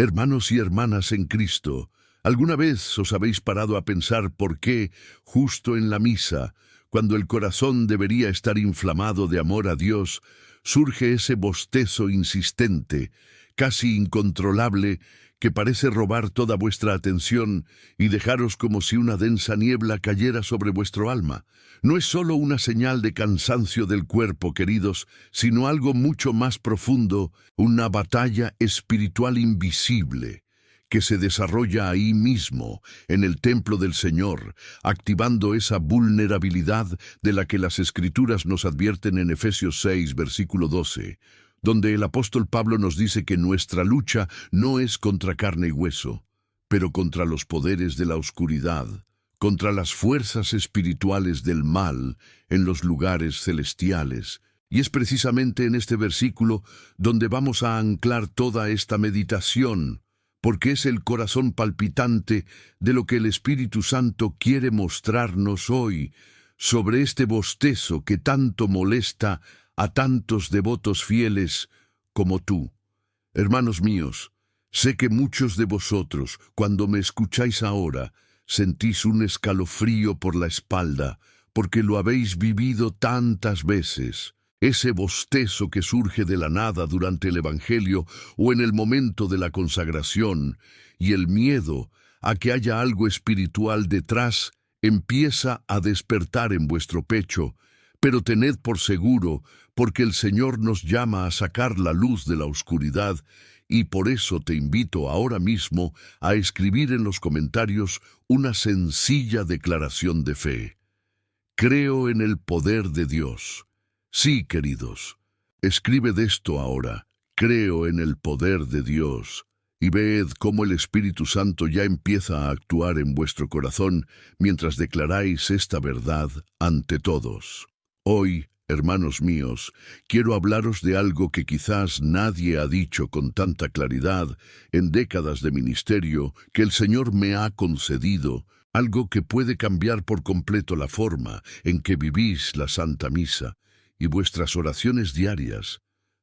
Hermanos y hermanas en Cristo, ¿alguna vez os habéis parado a pensar por qué, justo en la misa, cuando el corazón debería estar inflamado de amor a Dios, surge ese bostezo insistente, casi incontrolable, que parece robar toda vuestra atención y dejaros como si una densa niebla cayera sobre vuestro alma? No es solo una señal de cansancio del cuerpo, queridos, sino algo mucho más profundo, una batalla espiritual invisible que se desarrolla ahí mismo, en el templo del Señor, activando esa vulnerabilidad de la que las Escrituras nos advierten en Efesios 6, versículo 12, donde el apóstol Pablo nos dice que nuestra lucha no es contra carne y hueso, pero contra los poderes de la oscuridad, contra las fuerzas espirituales del mal en los lugares celestiales. Y es precisamente en este versículo donde vamos a anclar toda esta meditación, porque es el corazón palpitante de lo que el Espíritu Santo quiere mostrarnos hoy sobre este bostezo que tanto molesta a tantos devotos fieles como tú. Hermanos míos, sé que muchos de vosotros, cuando me escucháis ahora, sentís un escalofrío por la espalda, porque lo habéis vivido tantas veces. Ese bostezo que surge de la nada durante el Evangelio o en el momento de la consagración, y el miedo a que haya algo espiritual detrás, empieza a despertar en vuestro pecho. Pero tened por seguro, porque el Señor nos llama a sacar la luz de la oscuridad, y por eso te invito ahora mismo a escribir en los comentarios una sencilla declaración de fe. Creo en el poder de Dios. Sí, queridos, escribed esto ahora. Creo en el poder de Dios. Y ved cómo el Espíritu Santo ya empieza a actuar en vuestro corazón mientras declaráis esta verdad ante todos. Hoy, hermanos míos, quiero hablaros de algo que quizás nadie ha dicho con tanta claridad en décadas de ministerio que el Señor me ha concedido, algo que puede cambiar por completo la forma en que vivís la Santa Misa y vuestras oraciones diarias,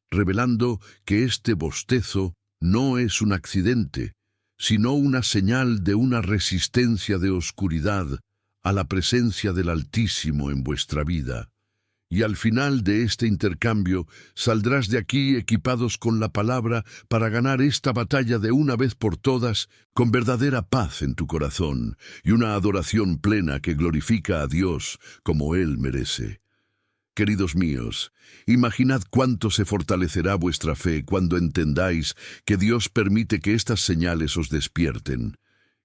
revelando que este bostezo no es un accidente, sino una señal de una resistencia de oscuridad a la presencia del Altísimo en vuestra vida. Y al final de este intercambio saldrás de aquí equipados con la palabra para ganar esta batalla de una vez por todas, con verdadera paz en tu corazón y una adoración plena que glorifica a Dios como Él merece. Queridos míos, imaginad cuánto se fortalecerá vuestra fe cuando entendáis que Dios permite que estas señales os despierten,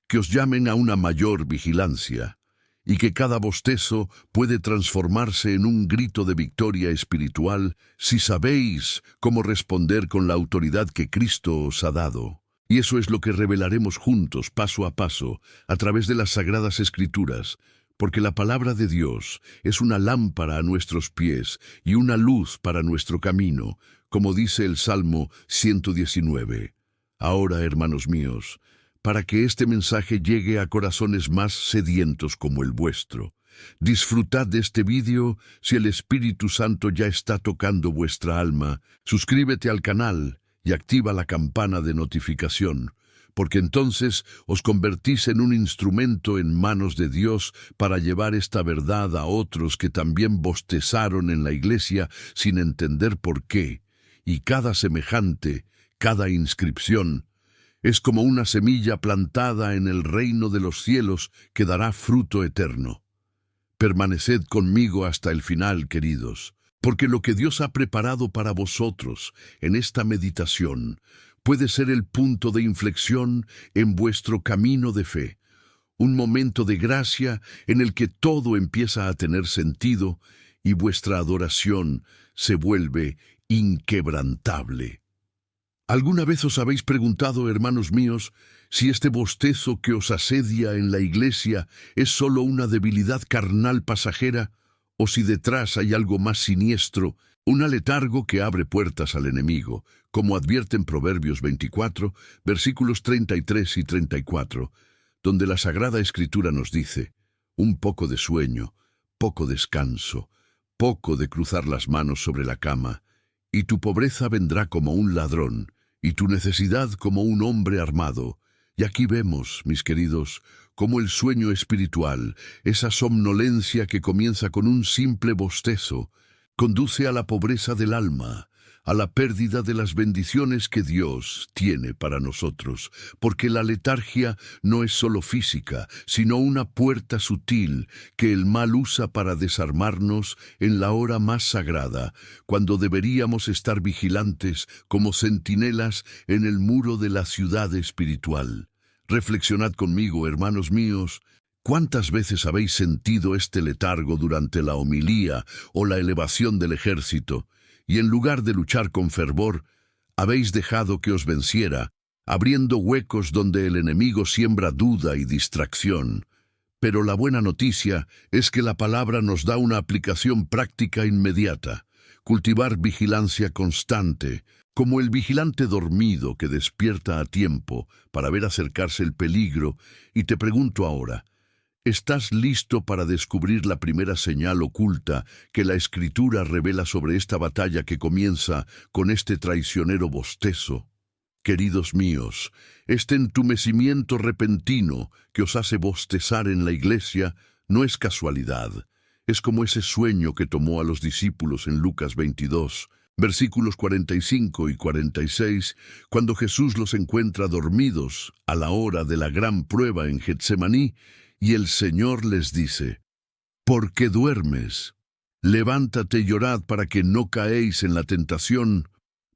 que os llamen a una mayor vigilancia, y que cada bostezo puede transformarse en un grito de victoria espiritual si sabéis cómo responder con la autoridad que Cristo os ha dado. Y eso es lo que revelaremos juntos, paso a paso, a través de las Sagradas Escrituras, porque la palabra de Dios es una lámpara a nuestros pies y una luz para nuestro camino, como dice el Salmo 119. Ahora, hermanos míos, para que este mensaje llegue a corazones más sedientos como el vuestro, disfrutad de este vídeo. Si el Espíritu Santo ya está tocando vuestra alma, suscríbete al canal y activa la campana de notificación, porque entonces os convertís en un instrumento en manos de Dios para llevar esta verdad a otros que también bostezaron en la iglesia sin entender por qué, y cada semejante, cada inscripción, es como una semilla plantada en el reino de los cielos que dará fruto eterno. Permaneced conmigo hasta el final, queridos, porque lo que Dios ha preparado para vosotros en esta meditación puede ser el punto de inflexión en vuestro camino de fe, un momento de gracia en el que todo empieza a tener sentido y vuestra adoración se vuelve inquebrantable. ¿Alguna vez os habéis preguntado, hermanos míos, si este bostezo que os asedia en la iglesia es solo una debilidad carnal pasajera, o si detrás hay algo más siniestro, un aletargo que abre puertas al enemigo, como advierten Proverbios 24, versículos 33 y 34, donde la Sagrada Escritura nos dice: un poco de sueño, poco descanso, poco de cruzar las manos sobre la cama, y tu pobreza vendrá como un ladrón, y tu necesidad como un hombre armado. Y aquí vemos, mis queridos, cómo el sueño espiritual, esa somnolencia que comienza con un simple bostezo, conduce a la pobreza del alma, a la pérdida de las bendiciones que Dios tiene para nosotros, porque la letargia no es solo física, sino una puerta sutil que el mal usa para desarmarnos en la hora más sagrada, cuando deberíamos estar vigilantes como centinelas en el muro de la ciudad espiritual. Reflexionad conmigo, hermanos míos. ¿Cuántas veces habéis sentido este letargo durante la homilía o la elevación del ejército, y en lugar de luchar con fervor, habéis dejado que os venciera, abriendo huecos donde el enemigo siembra duda y distracción? Pero la buena noticia es que la palabra nos da una aplicación práctica inmediata: cultivar vigilancia constante, como el vigilante dormido que despierta a tiempo para ver acercarse el peligro. Y te pregunto ahora, ¿estás listo para descubrir la primera señal oculta que la Escritura revela sobre esta batalla que comienza con este traicionero bostezo? Queridos míos, este entumecimiento repentino que os hace bostezar en la iglesia no es casualidad. Es como ese sueño que tomó a los discípulos en Lucas 22, versículos 45 y 46, cuando Jesús los encuentra dormidos a la hora de la gran prueba en Getsemaní, y el Señor les dice: ¿por qué duermes? Levántate y orad para que no caéis en la tentación,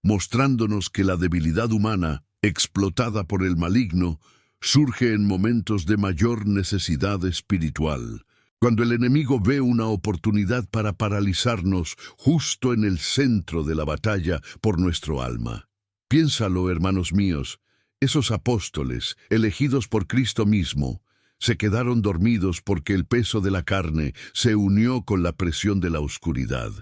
mostrándonos que la debilidad humana, explotada por el maligno, surge en momentos de mayor necesidad espiritual, cuando el enemigo ve una oportunidad para paralizarnos justo en el centro de la batalla por nuestro alma. Piénsalo, hermanos míos, esos apóstoles, elegidos por Cristo mismo, se quedaron dormidos porque el peso de la carne se unió con la presión de la oscuridad.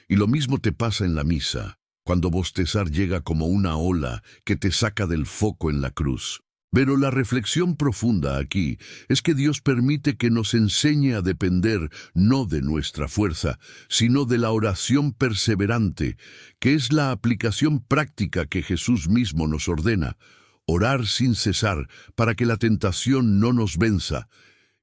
Y lo mismo te pasa en la misa, cuando bostezar llega como una ola que te saca del foco en la cruz. Pero la reflexión profunda aquí es que Dios permite que nos enseñe a depender no de nuestra fuerza, sino de la oración perseverante, que es la aplicación práctica que Jesús mismo nos ordena: orar sin cesar para que la tentación no nos venza.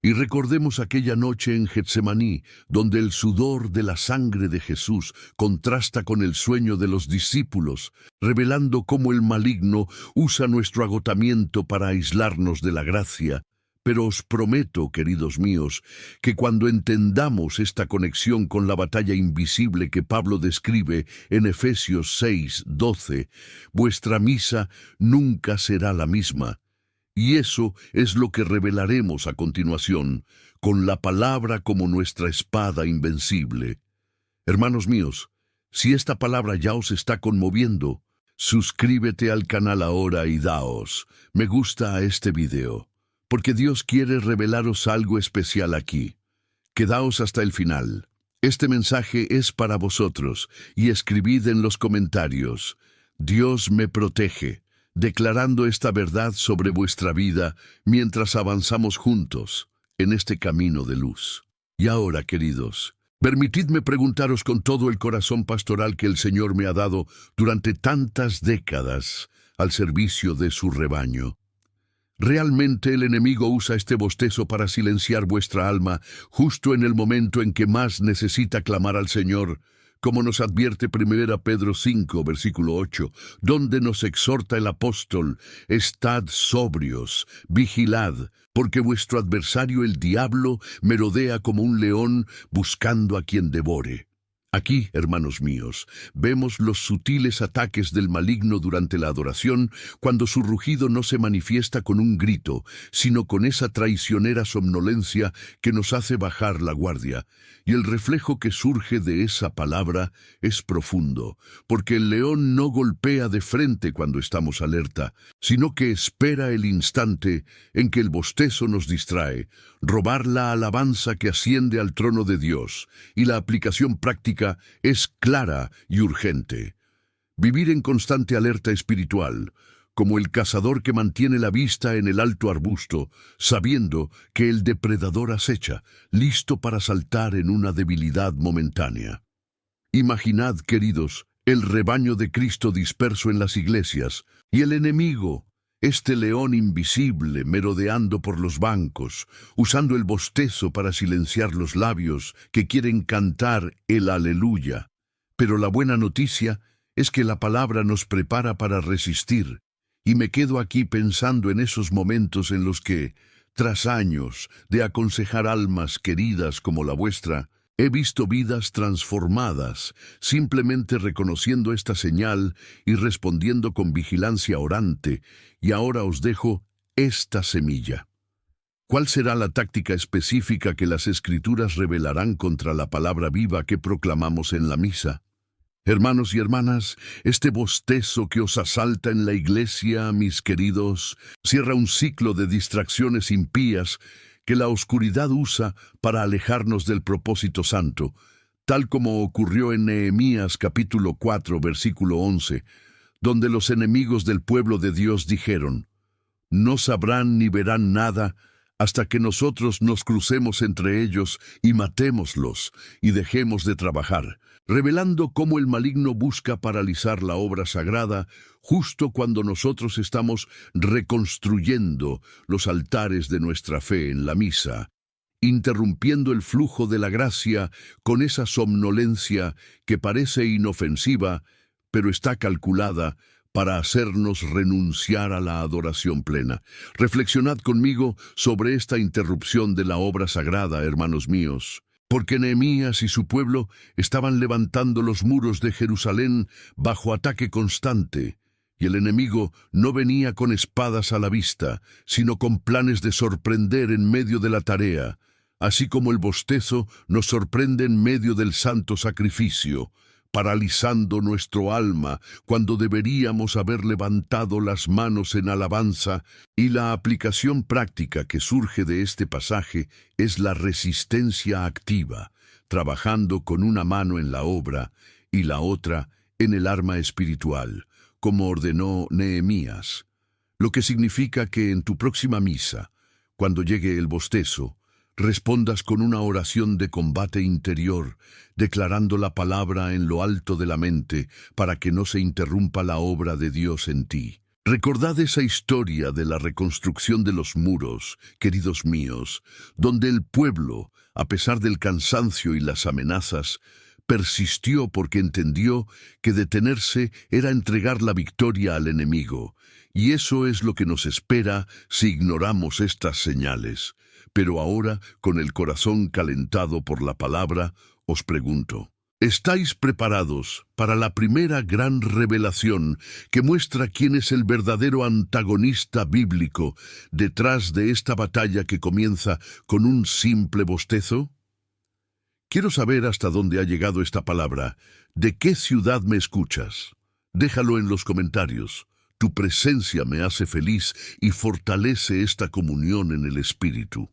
Y recordemos aquella noche en Getsemaní, donde el sudor de la sangre de Jesús contrasta con el sueño de los discípulos, revelando cómo el maligno usa nuestro agotamiento para aislarnos de la gracia. Pero os prometo, queridos míos, que cuando entendamos esta conexión con la batalla invisible que Pablo describe en Efesios 6:12, vuestra misa nunca será la misma. Y eso es lo que revelaremos a continuación, con la palabra como nuestra espada invencible. Hermanos míos, si esta palabra ya os está conmoviendo, suscríbete al canal ahora y daos me gusta a este video, porque Dios quiere revelaros algo especial aquí. Quedaos hasta el final. Este mensaje es para vosotros, y escribid en los comentarios: Dios me protege, declarando esta verdad sobre vuestra vida mientras avanzamos juntos en este camino de luz. Y ahora, queridos, permitidme preguntaros con todo el corazón pastoral que el Señor me ha dado durante tantas décadas al servicio de su rebaño: ¿realmente el enemigo usa este bostezo para silenciar vuestra alma justo en el momento en que más necesita clamar al Señor? Como nos advierte 1 Pedro 5, versículo 8, donde nos exhorta el apóstol: estad sobrios, vigilad, porque vuestro adversario el diablo merodea como un león buscando a quien devore. Aquí, hermanos míos, vemos los sutiles ataques del maligno durante la adoración, cuando su rugido no se manifiesta con un grito, sino con esa traicionera somnolencia que nos hace bajar la guardia. Y el reflejo que surge de esa palabra es profundo, porque el león no golpea de frente cuando estamos alerta, sino que espera el instante en que el bostezo nos distrae, robar la alabanza que asciende al trono de Dios, y la aplicación práctica es clara y urgente. Vivir en constante alerta espiritual, como el cazador que mantiene la vista en el alto arbusto, sabiendo que el depredador acecha, listo para saltar en una debilidad momentánea. Imaginad, queridos, el rebaño de Cristo disperso en las iglesias, y el enemigo, este león invisible merodeando por los bancos, usando el bostezo para silenciar los labios que quieren cantar el aleluya. Pero la buena noticia es que la palabra nos prepara para resistir, y me quedo aquí pensando en esos momentos en los que, tras años de aconsejar almas queridas como la vuestra, he visto vidas transformadas, simplemente reconociendo esta señal y respondiendo con vigilancia orante, y ahora os dejo esta semilla. ¿Cuál será la táctica específica que las Escrituras revelarán contra la palabra viva que proclamamos en la misa? Hermanos y hermanas, este bostezo que os asalta en la iglesia, mis queridos, cierra un ciclo de distracciones impías que la oscuridad usa para alejarnos del propósito santo, tal como ocurrió en Nehemías capítulo 4, versículo 11, donde los enemigos del pueblo de Dios dijeron: «No sabrán ni verán nada hasta que nosotros nos crucemos entre ellos y matémoslos y dejemos de trabajar», revelando cómo el maligno busca paralizar la obra sagrada justo cuando nosotros estamos reconstruyendo los altares de nuestra fe en la misa, interrumpiendo el flujo de la gracia con esa somnolencia que parece inofensiva, pero está calculada para hacernos renunciar a la adoración plena. Reflexionad conmigo sobre esta interrupción de la obra sagrada, hermanos míos, porque Nehemías y su pueblo estaban levantando los muros de Jerusalén bajo ataque constante, y el enemigo no venía con espadas a la vista, sino con planes de sorprender en medio de la tarea, así como el bostezo nos sorprende en medio del santo sacrificio, paralizando nuestro alma cuando deberíamos haber levantado las manos en alabanza, y la aplicación práctica que surge de este pasaje es la resistencia activa, trabajando con una mano en la obra y la otra en el arma espiritual, como ordenó Nehemías, lo que significa que en tu próxima misa, cuando llegue el bostezo, respondas con una oración de combate interior, declarando la palabra en lo alto de la mente para que no se interrumpa la obra de Dios en ti. Recordad esa historia de la reconstrucción de los muros, queridos míos, donde el pueblo, a pesar del cansancio y las amenazas, persistió porque entendió que detenerse era entregar la victoria al enemigo, y eso es lo que nos espera si ignoramos estas señales. Pero ahora, con el corazón calentado por la palabra, os pregunto, ¿estáis preparados para la primera gran revelación que muestra quién es el verdadero antagonista bíblico detrás de esta batalla que comienza con un simple bostezo? Quiero saber hasta dónde ha llegado esta palabra. ¿De qué ciudad me escuchas? Déjalo en los comentarios. Tu presencia me hace feliz y fortalece esta comunión en el Espíritu.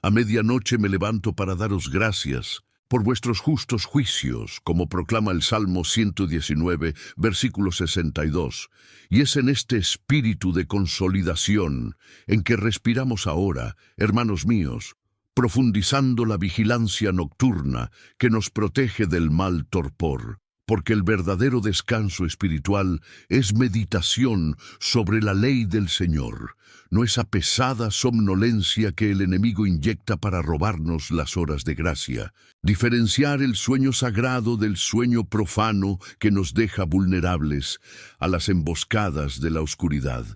A medianoche me levanto para daros gracias por vuestros justos juicios, como proclama el Salmo 119, versículo 62, y es en este espíritu de consolidación en que respiramos ahora, hermanos míos, profundizando la vigilancia nocturna que nos protege del mal torpor, porque el verdadero descanso espiritual es meditación sobre la ley del Señor, no esa pesada somnolencia que el enemigo inyecta para robarnos las horas de gracia. Diferenciar el sueño sagrado del sueño profano que nos deja vulnerables a las emboscadas de la oscuridad.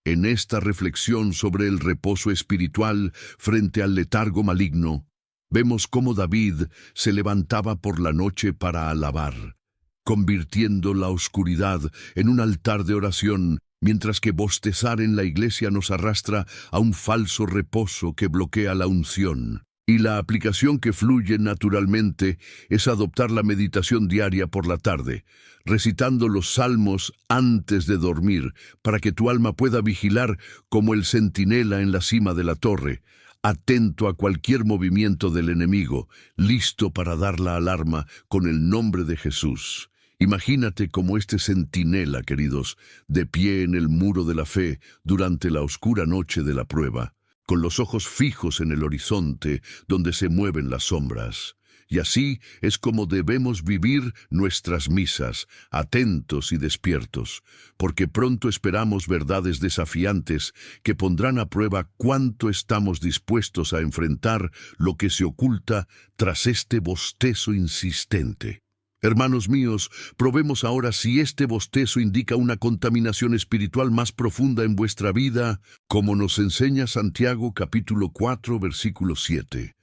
En esta reflexión sobre el reposo espiritual frente al letargo maligno, vemos cómo David se levantaba por la noche para alabar, convirtiendo la oscuridad en un altar de oración, mientras que bostezar en la iglesia nos arrastra a un falso reposo que bloquea la unción. Y la aplicación que fluye naturalmente es adoptar la meditación diaria por la tarde, recitando los salmos antes de dormir, para que tu alma pueda vigilar como el centinela en la cima de la torre, atento a cualquier movimiento del enemigo, listo para dar la alarma con el nombre de Jesús. Imagínate como este centinela, queridos, de pie en el muro de la fe durante la oscura noche de la prueba, con los ojos fijos en el horizonte donde se mueven las sombras. Y así es como debemos vivir nuestras misas, atentos y despiertos, porque pronto esperamos verdades desafiantes que pondrán a prueba cuánto estamos dispuestos a enfrentar lo que se oculta tras este bostezo insistente. Hermanos míos, probemos ahora si este bostezo indica una contaminación espiritual más profunda en vuestra vida, como nos enseña Santiago capítulo 4, versículo 7.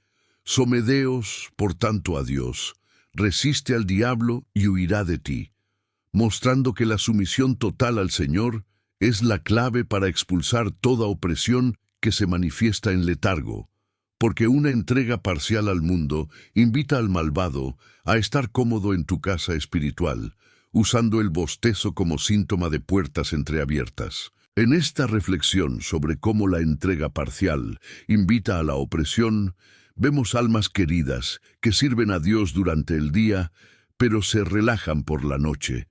Somedeos, por tanto, a Dios, resiste al diablo y huirá de ti, mostrando que la sumisión total al Señor es la clave para expulsar toda opresión que se manifiesta en letargo, porque una entrega parcial al mundo invita al malvado a estar cómodo en tu casa espiritual, usando el bostezo como síntoma de puertas entreabiertas. En esta reflexión sobre cómo la entrega parcial invita a la opresión, vemos almas queridas que sirven a Dios durante el día, pero se relajan por la noche,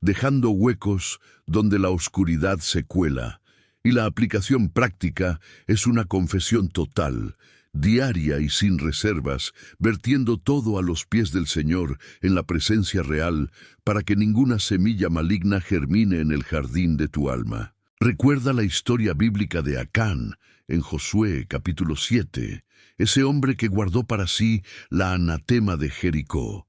dejando huecos donde la oscuridad se cuela, y la aplicación práctica es una confesión total, diaria y sin reservas, vertiendo todo a los pies del Señor en la presencia real, para que ninguna semilla maligna germine en el jardín de tu alma. Recuerda la historia bíblica de Acán en Josué capítulo 7, ese hombre que guardó para sí la anatema de Jericó,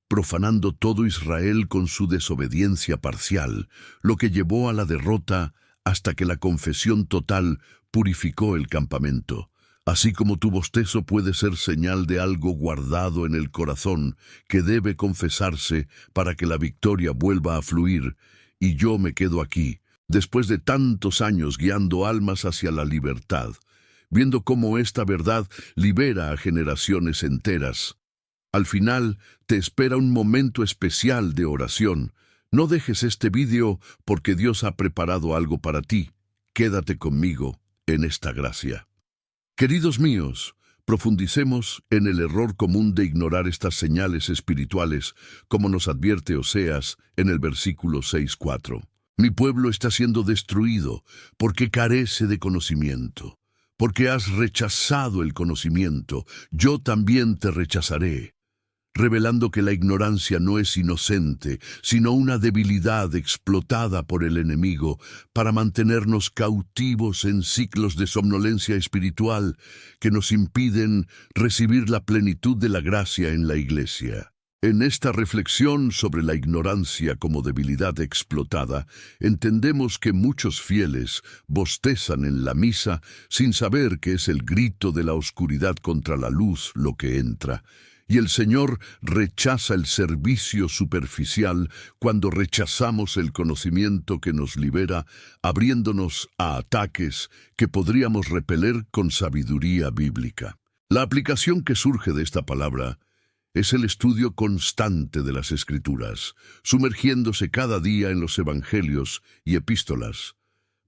profanando todo Israel con su desobediencia parcial, lo que llevó a la derrota hasta que la confesión total purificó el campamento. Así como tu bostezo puede ser señal de algo guardado en el corazón que debe confesarse para que la victoria vuelva a fluir, y yo me quedo aquí, después de tantos años guiando almas hacia la libertad, viendo cómo esta verdad libera a generaciones enteras. Al final, te espera un momento especial de oración. No dejes este vídeo porque Dios ha preparado algo para ti. Quédate conmigo en esta gracia. Queridos míos, profundicemos en el error común de ignorar estas señales espirituales, como nos advierte Oseas en el versículo 6:4. Mi pueblo está siendo destruido porque carece de conocimiento. Porque has rechazado el conocimiento, yo también te rechazaré, revelando que la ignorancia no es inocente, sino una debilidad explotada por el enemigo para mantenernos cautivos en ciclos de somnolencia espiritual que nos impiden recibir la plenitud de la gracia en la iglesia. En esta reflexión sobre la ignorancia como debilidad explotada, entendemos que muchos fieles bostezan en la misa sin saber que es el grito de la oscuridad contra la luz lo que entra, y el Señor rechaza el servicio superficial cuando rechazamos el conocimiento que nos libera, abriéndonos a ataques que podríamos repeler con sabiduría bíblica. La aplicación que surge de esta palabra es el estudio constante de las Escrituras, sumergiéndose cada día en los Evangelios y epístolas,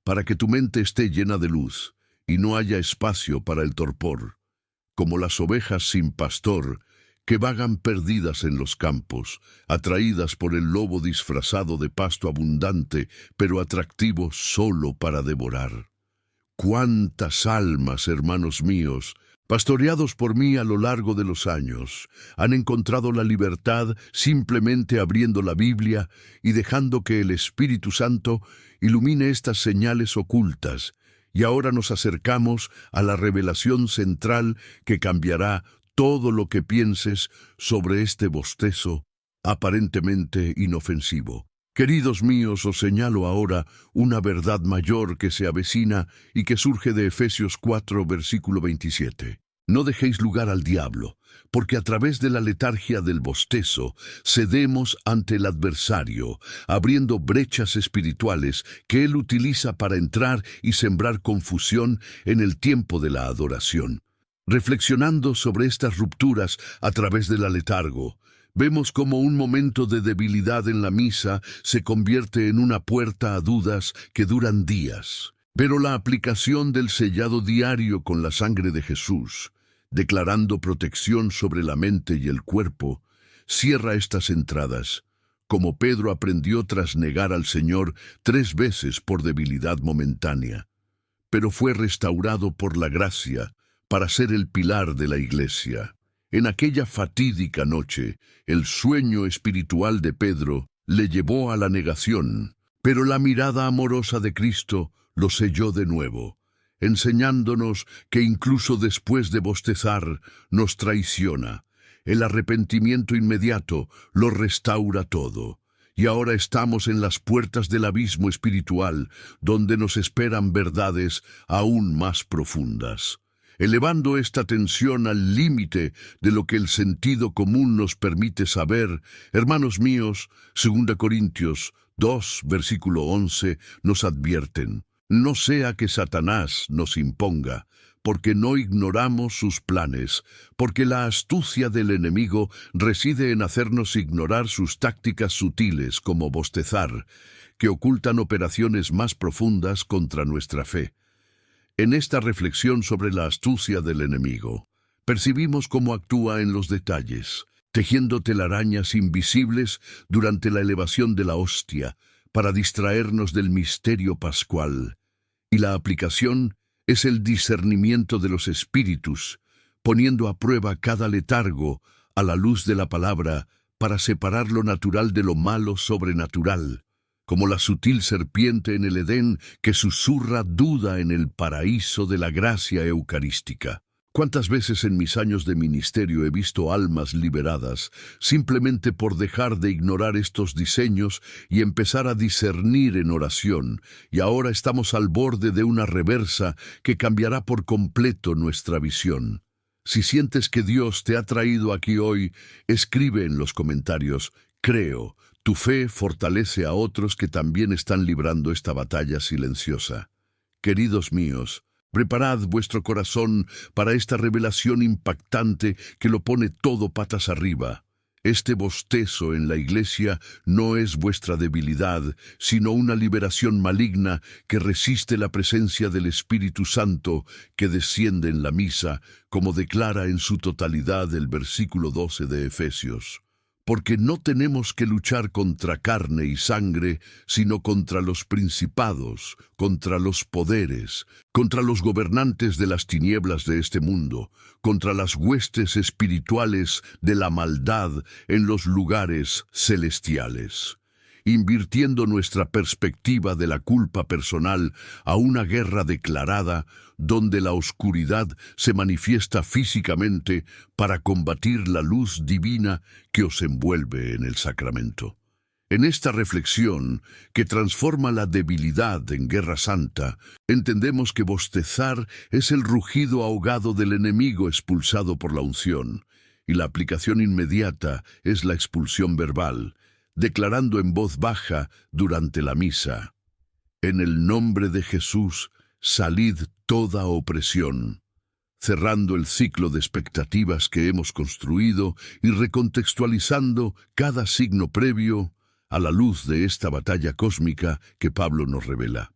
para que tu mente esté llena de luz y no haya espacio para el torpor, como las ovejas sin pastor que vagan perdidas en los campos, atraídas por el lobo disfrazado de pasto abundante, pero atractivo solo para devorar. ¡Cuántas almas, hermanos míos, pastoreados por mí a lo largo de los años, han encontrado la libertad simplemente abriendo la Biblia y dejando que el Espíritu Santo ilumine estas señales ocultas, y ahora nos acercamos a la revelación central que cambiará todo lo que pienses sobre este bostezo aparentemente inofensivo. Queridos míos, os señalo ahora una verdad mayor que se avecina y que surge de Efesios 4, versículo 27. No dejéis lugar al diablo, porque a través de la letargia del bostezo cedemos ante el adversario, abriendo brechas espirituales que él utiliza para entrar y sembrar confusión en el tiempo de la adoración. Reflexionando sobre estas rupturas a través del letargo, vemos cómo un momento de debilidad en la misa se convierte en una puerta a dudas que duran días. Pero la aplicación del sellado diario con la sangre de Jesús, declarando protección sobre la mente y el cuerpo, cierra estas entradas, como Pedro aprendió tras negar al Señor 3 veces por debilidad momentánea, pero fue restaurado por la gracia para ser el pilar de la iglesia. En aquella fatídica noche, el sueño espiritual de Pedro le llevó a la negación, pero la mirada amorosa de Cristo lo selló de nuevo, enseñándonos que incluso después de bostezar nos traiciona. El arrepentimiento inmediato lo restaura todo. Y ahora estamos en las puertas del abismo espiritual, donde nos esperan verdades aún más profundas. Elevando esta tensión al límite de lo que el sentido común nos permite saber, hermanos míos, 2 Corintios 2, versículo 11, nos advierten: no sea que Satanás nos imponga, porque no ignoramos sus planes, porque la astucia del enemigo reside en hacernos ignorar sus tácticas sutiles como bostezar, que ocultan operaciones más profundas contra nuestra fe. En esta reflexión sobre la astucia del enemigo, percibimos cómo actúa en los detalles, tejiendo telarañas invisibles durante la elevación de la hostia, para distraernos del misterio pascual. Y la aplicación es el discernimiento de los espíritus, poniendo a prueba cada letargo a la luz de la palabra para separar lo natural de lo malo sobrenatural, como la sutil serpiente en el Edén que susurra duda en el paraíso de la gracia eucarística. ¿Cuántas veces en mis años de ministerio he visto almas liberadas simplemente por dejar de ignorar estos diseños y empezar a discernir en oración? Y ahora estamos al borde de una reversa que cambiará por completo nuestra visión. Si sientes que Dios te ha traído aquí hoy, escribe en los comentarios: creo. Tu fe fortalece a otros que también están librando esta batalla silenciosa. Queridos míos, preparad vuestro corazón para esta revelación impactante que lo pone todo patas arriba. Este bostezo en la iglesia no es vuestra debilidad, sino una liberación maligna que resiste la presencia del Espíritu Santo que desciende en la misa, como declara en su totalidad el versículo 12 de Efesios. Porque no tenemos que luchar contra carne y sangre, sino contra los principados, contra los poderes, contra los gobernantes de las tinieblas de este mundo, contra las huestes espirituales de la maldad en los lugares celestiales, invirtiendo nuestra perspectiva de la culpa personal a una guerra declarada donde la oscuridad se manifiesta físicamente para combatir la luz divina que os envuelve en el sacramento. En esta reflexión, que transforma la debilidad en guerra santa, entendemos que bostezar es el rugido ahogado del enemigo expulsado por la unción, y la aplicación inmediata es la expulsión verbal, declarando en voz baja durante la misa: en el nombre de Jesús, salid toda opresión, cerrando el ciclo de expectativas que hemos construido y recontextualizando cada signo previo a la luz de esta batalla cósmica que Pablo nos revela.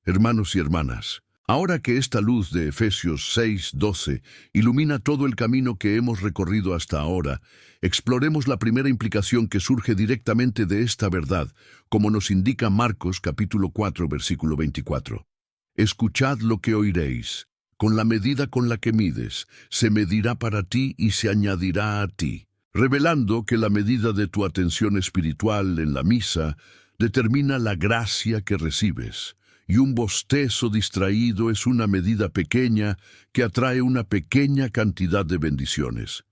Hermanos y hermanas, ahora que esta luz de Efesios 6:12 ilumina todo el camino que hemos recorrido hasta ahora, exploremos la primera implicación que surge directamente de esta verdad, como nos indica Marcos capítulo 4, versículo 24. Escuchad lo que oiréis. Con la medida con la que mides, se medirá para ti y se añadirá a ti, revelando que la medida de tu atención espiritual en la misa determina la gracia que recibes. Y un bostezo distraído es una medida pequeña que atrae una pequeña cantidad de bendiciones,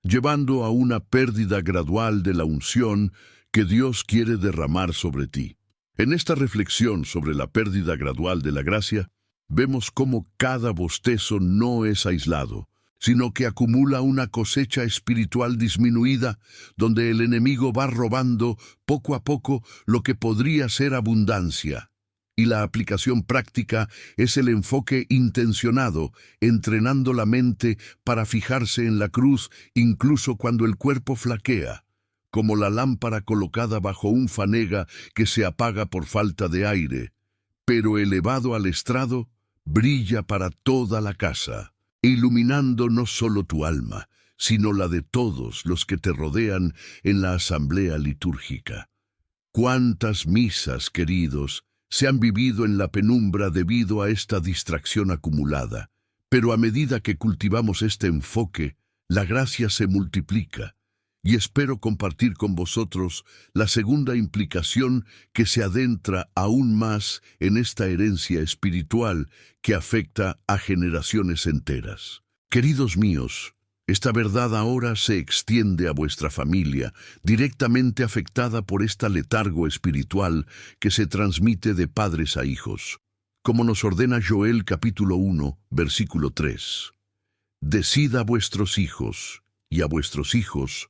llevando a una pérdida gradual de la unción que Dios quiere derramar sobre ti. En esta reflexión sobre la pérdida gradual de la gracia, vemos cómo cada bostezo no es aislado, sino que acumula una cosecha espiritual disminuida, donde el enemigo va robando poco a poco lo que podría ser abundancia. Y la aplicación práctica es el enfoque intencionado, entrenando la mente para fijarse en la cruz incluso cuando el cuerpo flaquea, como la lámpara colocada bajo un fanega que se apaga por falta de aire, pero elevado al estrado, brilla para toda la casa, iluminando no solo tu alma, sino la de todos los que te rodean en la asamblea litúrgica. ¿Cuántas misas, queridos, se han vivido en la penumbra debido a esta distracción acumulada? Pero a medida que cultivamos este enfoque, La gracia se multiplica, y espero compartir con vosotros la segunda implicación que se adentra aún más en esta herencia espiritual que afecta a generaciones enteras. Queridos míos, esta verdad ahora se extiende a vuestra familia, directamente afectada por esta letargo espiritual que se transmite de padres a hijos. Como nos ordena Joel capítulo 1, versículo 3. Decid a vuestros hijos, y a vuestros hijos,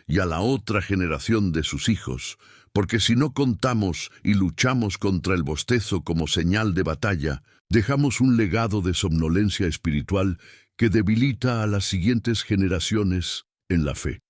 y a la otra generación de sus hijos, porque si no contamos y luchamos contra el bostezo como señal de batalla, dejamos un legado de somnolencia espiritual que debilita a las siguientes generaciones en la fe.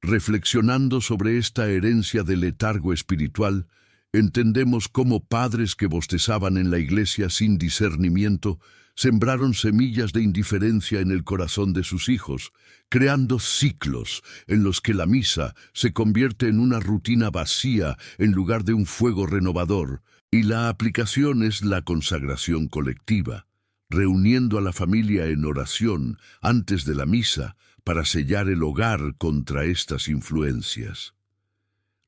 Reflexionando sobre esta herencia de letargo espiritual, entendemos cómo padres que bostezaban en la iglesia sin discernimiento sembraron semillas de indiferencia en el corazón de sus hijos, creando ciclos en los que la misa se convierte en una rutina vacía en lugar de un fuego renovador, y la aplicación es la consagración colectiva, reuniendo a la familia en oración antes de la misa para sellar el hogar contra estas influencias.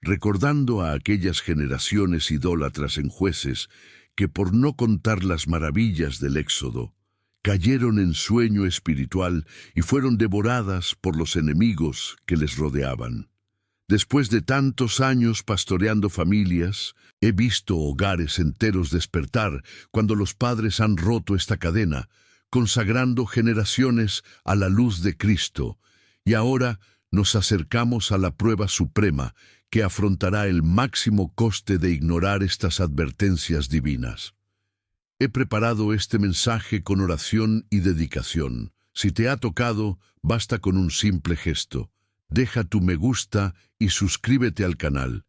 Recordando a aquellas generaciones idólatras en Jueces que por no contar las maravillas del Éxodo, cayeron en sueño espiritual y fueron devoradas por los enemigos que les rodeaban. Después de tantos años pastoreando familias, he visto hogares enteros despertar cuando los padres han roto esta cadena, consagrando generaciones a la luz de Cristo, y ahora nos acercamos a la prueba suprema que afrontará el máximo coste de ignorar estas advertencias divinas. He preparado este mensaje con oración y dedicación. Si te ha tocado, basta con un simple gesto. Deja tu me gusta y suscríbete al canal,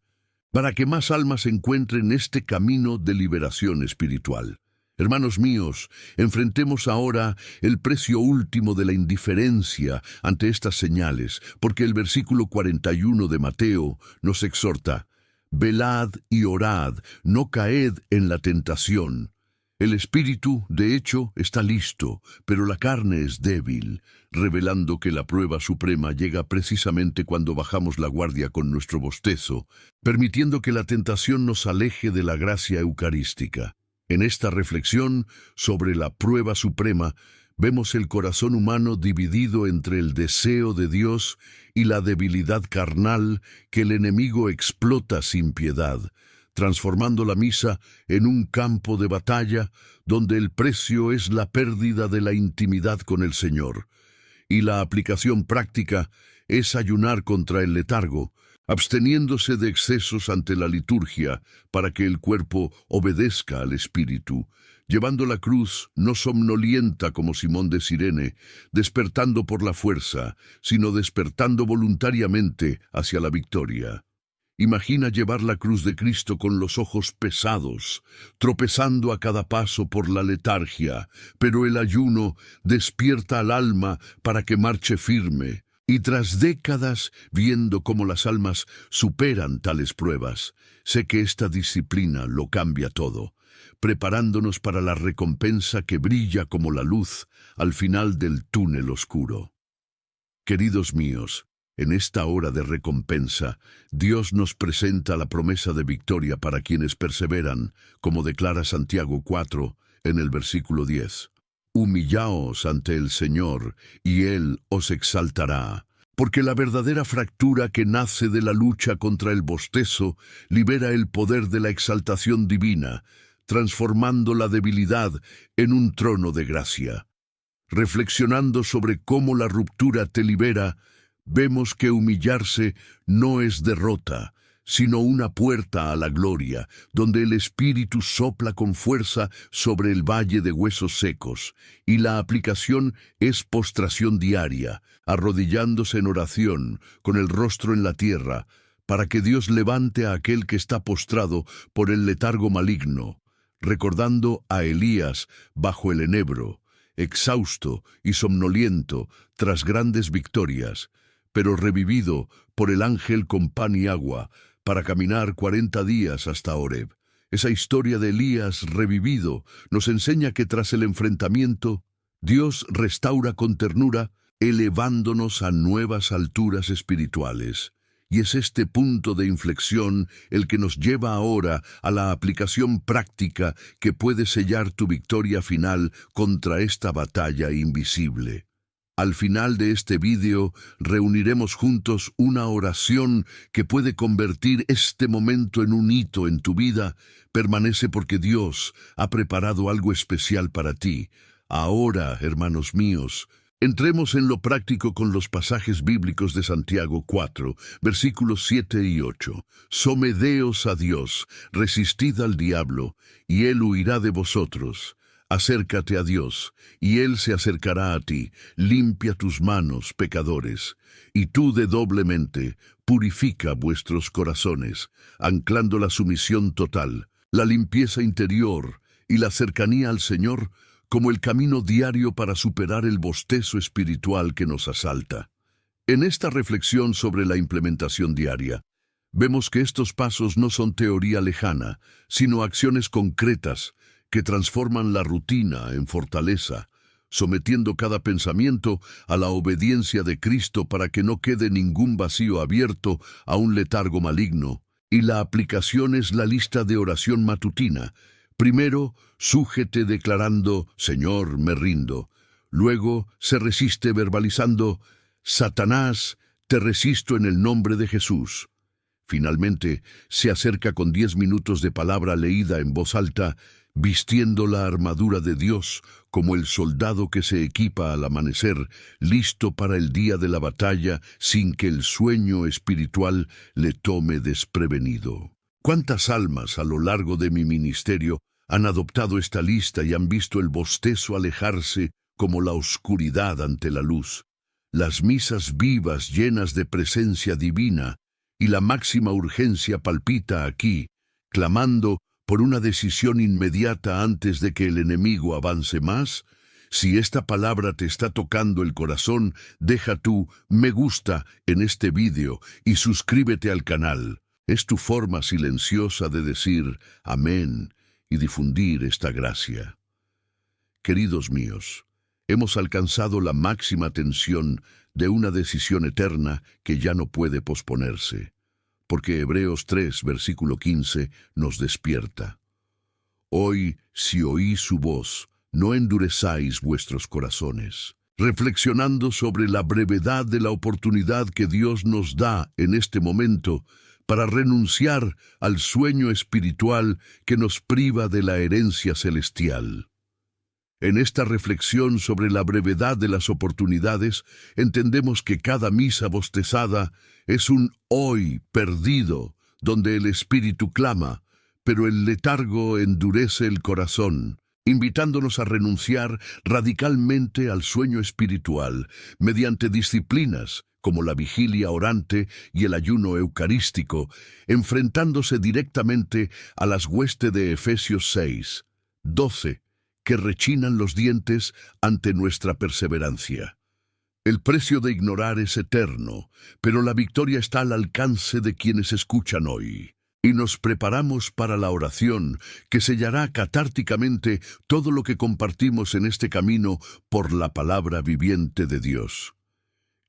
para que más almas encuentren este camino de liberación espiritual. Hermanos míos, enfrentemos ahora el precio último de la indiferencia ante estas señales, porque el versículo 41 de Mateo nos exhorta: velad y orad, no caed en la tentación. El espíritu, de hecho, está listo, pero la carne es débil, revelando que la prueba suprema llega precisamente cuando bajamos la guardia con nuestro bostezo, permitiendo que la tentación nos aleje de la gracia eucarística. En esta reflexión sobre la prueba suprema, vemos el corazón humano dividido entre el deseo de Dios y la debilidad carnal que el enemigo explota sin piedad, transformando la misa en un campo de batalla donde el precio es la pérdida de la intimidad con el Señor. Y la aplicación práctica es ayunar contra el letargo, absteniéndose de excesos ante la liturgia para que el cuerpo obedezca al espíritu, llevando la cruz no somnolienta como Simón de Cirene, despertando por la fuerza, sino despertando voluntariamente hacia la victoria. Imagina llevar la cruz de Cristo con los ojos pesados, tropezando a cada paso por la letargia, pero el ayuno despierta al alma para que marche firme. Y tras décadas, viendo cómo las almas superan tales pruebas, sé que esta disciplina lo cambia todo, preparándonos para la recompensa que brilla como la luz al final del túnel oscuro. Queridos míos, en esta hora de recompensa, Dios nos presenta la promesa de victoria para quienes perseveran, como declara Santiago 4, en el versículo 10. Humillaos ante el Señor, y Él os exaltará. Porque la verdadera fractura que nace de la lucha contra el bostezo libera el poder de la exaltación divina, transformando la debilidad en un trono de gracia. Reflexionando sobre cómo la ruptura te libera, vemos que humillarse no es derrota, sino una puerta a la gloria, donde el Espíritu sopla con fuerza sobre el valle de huesos secos, y la aplicación es postración diaria, arrodillándose en oración, con el rostro en la tierra, para que Dios levante a aquel que está postrado por el letargo maligno, recordando a Elías bajo el enebro, exhausto y somnoliento tras grandes victorias, pero revivido por el ángel con pan y agua, para caminar 40 días hasta Horeb. Esa historia de Elías revivido nos enseña que tras el enfrentamiento, Dios restaura con ternura, elevándonos a nuevas alturas espirituales. Y es este punto de inflexión el que nos lleva ahora a la aplicación práctica que puede sellar tu victoria final contra esta batalla invisible. Al final de este vídeo reuniremos juntos una oración que puede convertir este momento en un hito en tu vida. Permanece porque Dios ha preparado algo especial para ti. Ahora, hermanos míos, entremos en lo práctico con los pasajes bíblicos de Santiago 4, versículos 7 y 8. Somedeos a Dios, resistid al diablo, y él huirá de vosotros. Acércate a Dios, y Él se acercará a ti. Limpia tus manos, pecadores. Y tú de doble mente, purifica vuestros corazones, anclando la sumisión total, la limpieza interior y la cercanía al Señor como el camino diario para superar el bostezo espiritual que nos asalta. En esta reflexión sobre la implementación diaria, vemos que estos pasos no son teoría lejana, sino acciones concretas que transforman la rutina en fortaleza, sometiendo cada pensamiento a la obediencia de Cristo para que no quede ningún vacío abierto a un letargo maligno. Y la aplicación es la lista de oración matutina. Primero, sújete declarando, Señor, me rindo. Luego, se resiste verbalizando, Satanás, te resisto en el nombre de Jesús. Finalmente, se acerca con 10 minutos de palabra leída en voz alta, vistiendo la armadura de Dios como el soldado que se equipa al amanecer, listo para el día de la batalla sin que el sueño espiritual le tome desprevenido. ¿Cuántas almas a lo largo de mi ministerio han adoptado esta lista y han visto el bostezo alejarse como la oscuridad ante la luz? Las misas vivas llenas de presencia divina y la máxima urgencia palpita aquí, clamando por una decisión inmediata antes de que el enemigo avance más. Si esta palabra te está tocando el corazón, deja tu me gusta en este vídeo y suscríbete al canal. Es tu forma silenciosa de decir amén y difundir esta gracia. Queridos míos, hemos alcanzado la máxima tensión de una decisión eterna que ya no puede posponerse, porque Hebreos 3, versículo 15, nos despierta. Hoy, si oís su voz, no endurezáis vuestros corazones. Reflexionando sobre la brevedad de la oportunidad que Dios nos da en este momento para renunciar al sueño espiritual que nos priva de la herencia celestial. En esta reflexión sobre la brevedad de las oportunidades, entendemos que cada misa bostezada es un hoy perdido, donde el espíritu clama, pero el letargo endurece el corazón, invitándonos a renunciar radicalmente al sueño espiritual mediante disciplinas como la vigilia orante y el ayuno eucarístico, enfrentándose directamente a las huestes de Efesios 6, 12, que rechinan los dientes ante nuestra perseverancia. El precio de ignorar es eterno, pero la victoria está al alcance de quienes escuchan hoy. Y nos preparamos para la oración que sellará catárticamente todo lo que compartimos en este camino por la palabra viviente de Dios.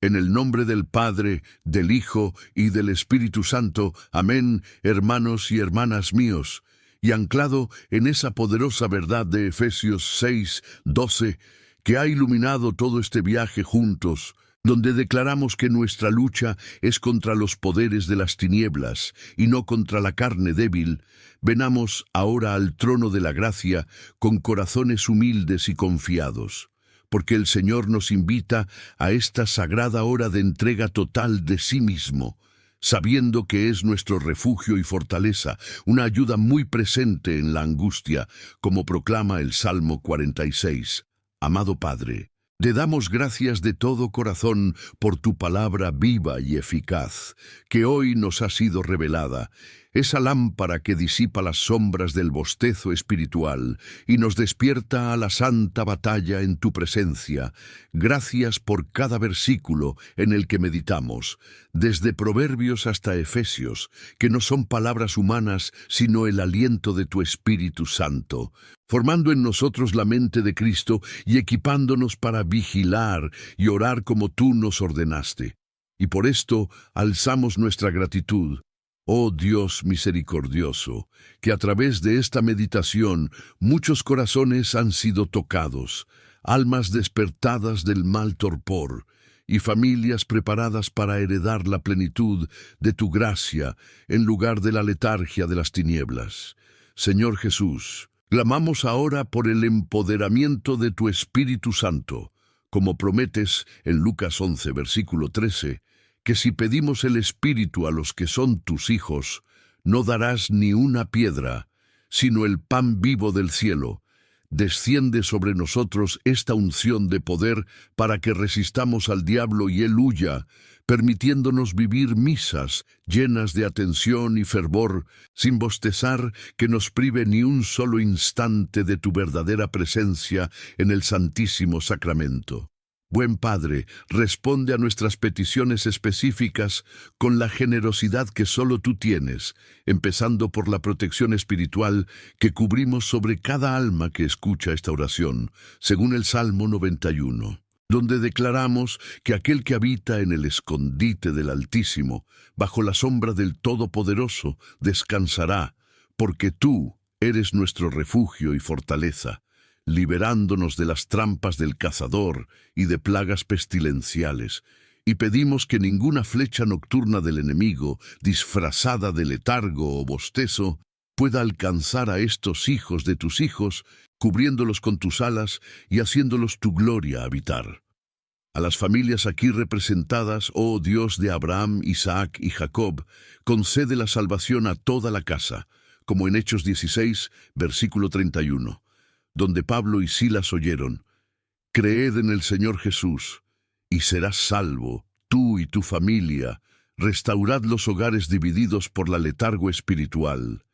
En el nombre del Padre, del Hijo y del Espíritu Santo. Amén, hermanos y hermanas míos. Y anclado en esa poderosa verdad de Efesios 6, 12, que ha iluminado todo este viaje juntos, donde declaramos que nuestra lucha es contra los poderes de las tinieblas y no contra la carne débil, venamos ahora al trono de la gracia con corazones humildes y confiados, porque el Señor nos invita a esta sagrada hora de entrega total de sí mismo, sabiendo que es nuestro refugio y fortaleza, una ayuda muy presente en la angustia, como proclama el Salmo 46. Amado Padre, te damos gracias de todo corazón por tu palabra viva y eficaz, que hoy nos ha sido revelada, esa lámpara que disipa las sombras del bostezo espiritual y nos despierta a la santa batalla en tu presencia. Gracias por cada versículo en el que meditamos, desde Proverbios hasta Efesios, que no son palabras humanas, sino el aliento de tu Espíritu Santo. formando en nosotros la mente de Cristo y equipándonos para vigilar y orar como tú nos ordenaste. Y por esto alzamos nuestra gratitud. Oh Dios misericordioso, que a través de esta meditación muchos corazones han sido tocados, almas despertadas del mal torpor, y familias preparadas para heredar la plenitud de tu gracia en lugar de la letargia de las tinieblas. Señor Jesús, clamamos ahora por el empoderamiento de tu Espíritu Santo, como prometes en Lucas 11, versículo 13, que si pedimos el Espíritu a los que son tus hijos, no darás ni una piedra, sino el pan vivo del cielo. Desciende sobre nosotros esta unción de poder para que resistamos al diablo y él huya, permitiéndonos vivir misas llenas de atención y fervor, sin bostezar que nos prive ni un solo instante de tu verdadera presencia en el Santísimo Sacramento. Buen Padre, responde a nuestras peticiones específicas con la generosidad que solo tú tienes, empezando por la protección espiritual que cubrimos sobre cada alma que escucha esta oración, según el Salmo 91, donde declaramos que aquel que habita en el escondite del Altísimo, bajo la sombra del Todopoderoso, descansará, porque tú eres nuestro refugio y fortaleza, liberándonos de las trampas del cazador y de plagas pestilenciales, y pedimos que ninguna flecha nocturna del enemigo, disfrazada de letargo o bostezo, pueda alcanzar a estos hijos de tus hijos, cubriéndolos con tus alas y haciéndolos tu gloria habitar. A las familias aquí representadas, oh Dios de Abraham, Isaac y Jacob, concede la salvación a toda la casa, como en Hechos 16, versículo 31. Donde Pablo y Silas oyeron: «Creed en el Señor Jesús, y serás salvo, tú y tu familia. Restaurad los hogares divididos por la letargo espiritual,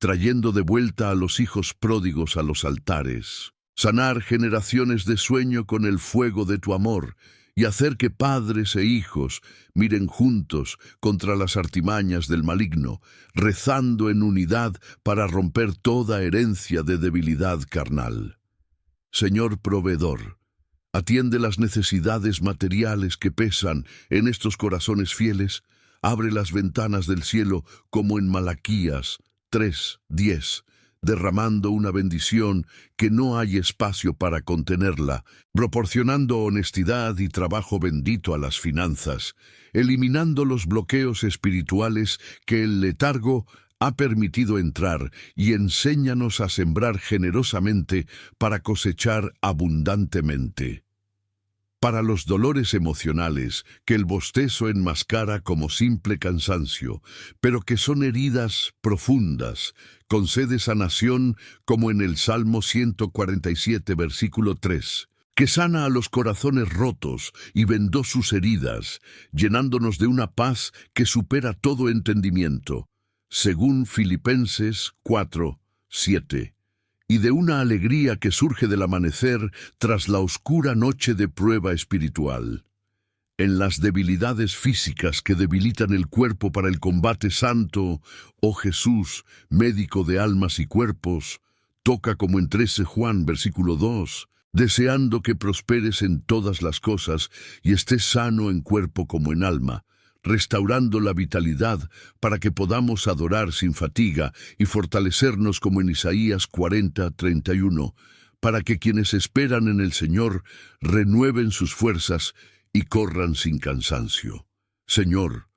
trayendo de vuelta a los hijos pródigos a los altares. Sanar generaciones de sueño con el fuego de tu amor, y hacer que padres e hijos miren juntos contra las artimañas del maligno, rezando en unidad para romper toda herencia de debilidad carnal. Señor proveedor, atiende las necesidades materiales que pesan en estos corazones fieles, abre las ventanas del cielo como en Malaquías 3:10, derramando una bendición que no hay espacio para contenerla, proporcionando honestidad y trabajo bendito a las finanzas, eliminando los bloqueos espirituales que el letargo ha permitido entrar, y enséñanos a sembrar generosamente para cosechar abundantemente. Para los dolores emocionales que el bostezo enmascara como simple cansancio, pero que son heridas profundas, concede sanación como en el Salmo 147, versículo 3, que sana a los corazones rotos y vendó sus heridas, llenándonos de una paz que supera todo entendimiento, según Filipenses 4:7. Y de una alegría que surge del amanecer tras la oscura noche de prueba espiritual. En las debilidades físicas que debilitan el cuerpo para el combate santo, oh Jesús, médico de almas y cuerpos, toca como en 13 Juan, versículo 2, deseando que prosperes en todas las cosas y estés sano en cuerpo como en alma, restaurando la vitalidad para que podamos adorar sin fatiga y fortalecernos como en Isaías 40:31, para que quienes esperan en el Señor renueven sus fuerzas y corran sin cansancio. Señor,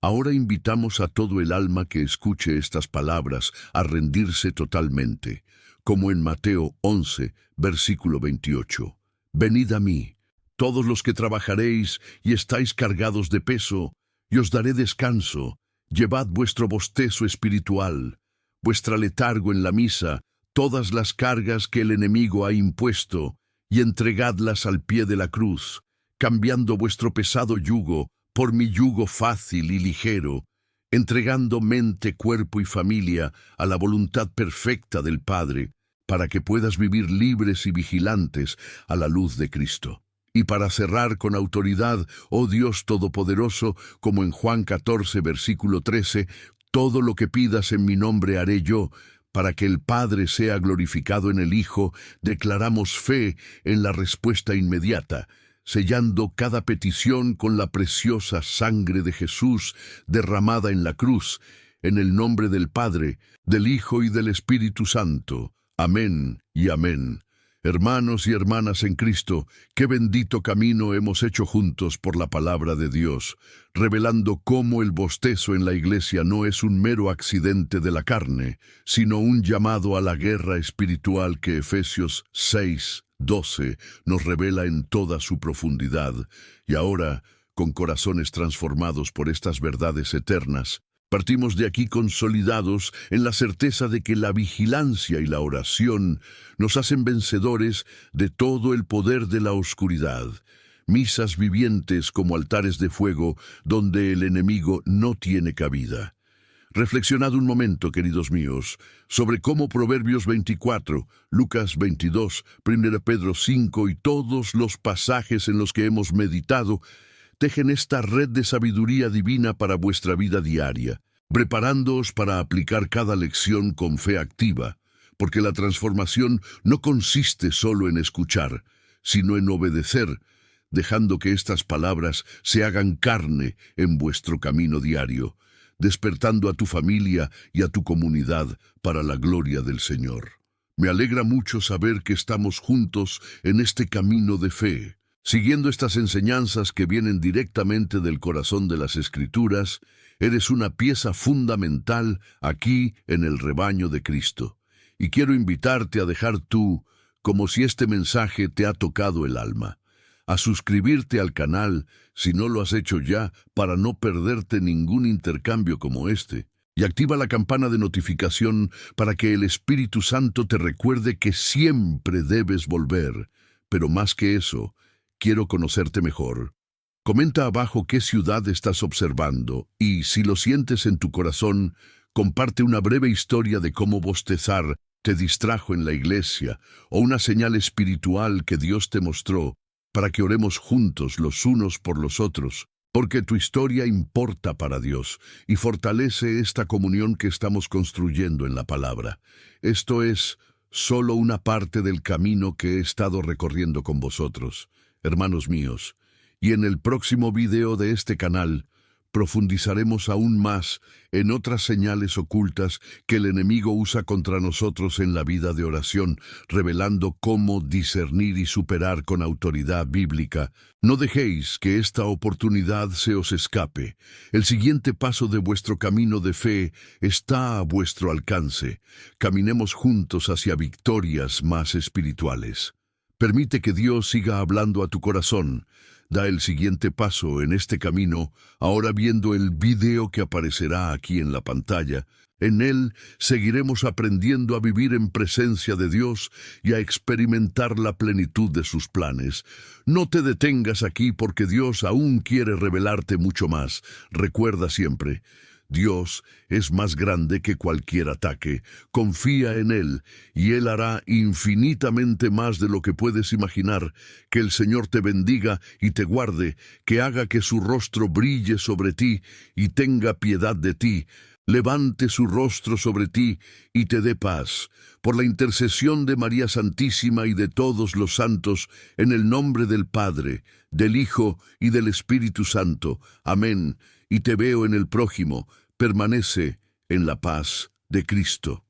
ahora invitamos a todo el alma que escuche estas palabras a rendirse totalmente, como en Mateo 11, versículo 28. Venid a mí, todos los que trabajaréis y estáis cargados de peso, y os daré descanso. Llevad vuestro bostezo espiritual, vuestra letargo en la misa, todas las cargas que el enemigo ha impuesto, y entregadlas al pie de la cruz, cambiando vuestro pesado yugo por mi yugo fácil y ligero, entregando mente, cuerpo y familia a la voluntad perfecta del Padre, para que puedas vivir libres y vigilantes a la luz de Cristo. Y para cerrar con autoridad, oh Dios Todopoderoso, como en Juan 14, versículo 13, todo lo que pidas en mi nombre haré yo, Para que el Padre sea glorificado en el Hijo, declaramos fe en la respuesta inmediata, sellando cada petición con la preciosa sangre de Jesús derramada en la cruz, en el nombre del Padre, del Hijo y del Espíritu Santo. Amén y amén. Hermanos y hermanas en Cristo, qué bendito camino hemos hecho juntos por la palabra de Dios, revelando cómo el bostezo en la iglesia no es un mero accidente de la carne, sino un llamado a la guerra espiritual que Efesios 6:12 nos revela en toda su profundidad. Y ahora, con corazones transformados por estas verdades eternas, partimos de aquí consolidados en la certeza de que la vigilancia y la oración nos hacen vencedores de todo el poder de la oscuridad, misas vivientes como altares de fuego donde el enemigo no tiene cabida. Reflexionad un momento, queridos míos, sobre cómo Proverbios 24, Lucas 22, 1 Pedro 5 y todos los pasajes en los que hemos meditado tejen esta red de sabiduría divina para vuestra vida diaria, preparándoos para aplicar cada lección con fe activa, porque la transformación no consiste solo en escuchar, sino en obedecer, dejando que estas palabras se hagan carne en vuestro camino diario, despertando a tu familia y a tu comunidad para la gloria del Señor. Me alegra mucho saber que estamos juntos en este camino de fe, siguiendo estas enseñanzas que vienen directamente del corazón de las Escrituras. Eres una pieza fundamental aquí en el rebaño de Cristo. Y quiero invitarte a dejar tú, como si este mensaje te ha tocado el alma, a suscribirte al canal si no lo has hecho ya para no perderte ningún intercambio como este. Y activa la campana de notificación para que el Espíritu Santo te recuerde que siempre debes volver. Pero más que eso, quiero conocerte mejor. Comenta abajo qué ciudad estás observando y, si lo sientes en tu corazón, comparte una breve historia de cómo bostezar te distrajo en la iglesia o una señal espiritual que Dios te mostró para que oremos juntos los unos por los otros, porque tu historia importa para Dios y fortalece esta comunión que estamos construyendo en la palabra. Esto es solo una parte del camino que he estado recorriendo con vosotros, hermanos míos, y en el próximo video de este canal profundizaremos aún más en otras señales ocultas que el enemigo usa contra nosotros en la vida de oración, revelando cómo discernir y superar con autoridad bíblica. No dejéis que esta oportunidad se os escape. El siguiente paso de vuestro camino de fe está a vuestro alcance. Caminemos juntos hacia victorias más espirituales. Permite que Dios siga hablando a tu corazón. Da el siguiente paso en este camino, ahora viendo el video que aparecerá aquí en la pantalla. En él seguiremos aprendiendo a vivir en presencia de Dios y a experimentar la plenitud de sus planes. No te detengas aquí porque Dios aún quiere revelarte mucho más. Recuerda siempre, Dios es más grande que cualquier ataque. Confía en Él y Él hará infinitamente más de lo que puedes imaginar. Que el Señor te bendiga y te guarde, que haga que su rostro brille sobre ti y tenga piedad de ti. Levante su rostro sobre ti y te dé paz. Por la intercesión de María Santísima y de todos los santos, en el nombre del Padre, del Hijo y del Espíritu Santo. Amén. Y te veo en el prójimo. Permanece en la paz de Cristo.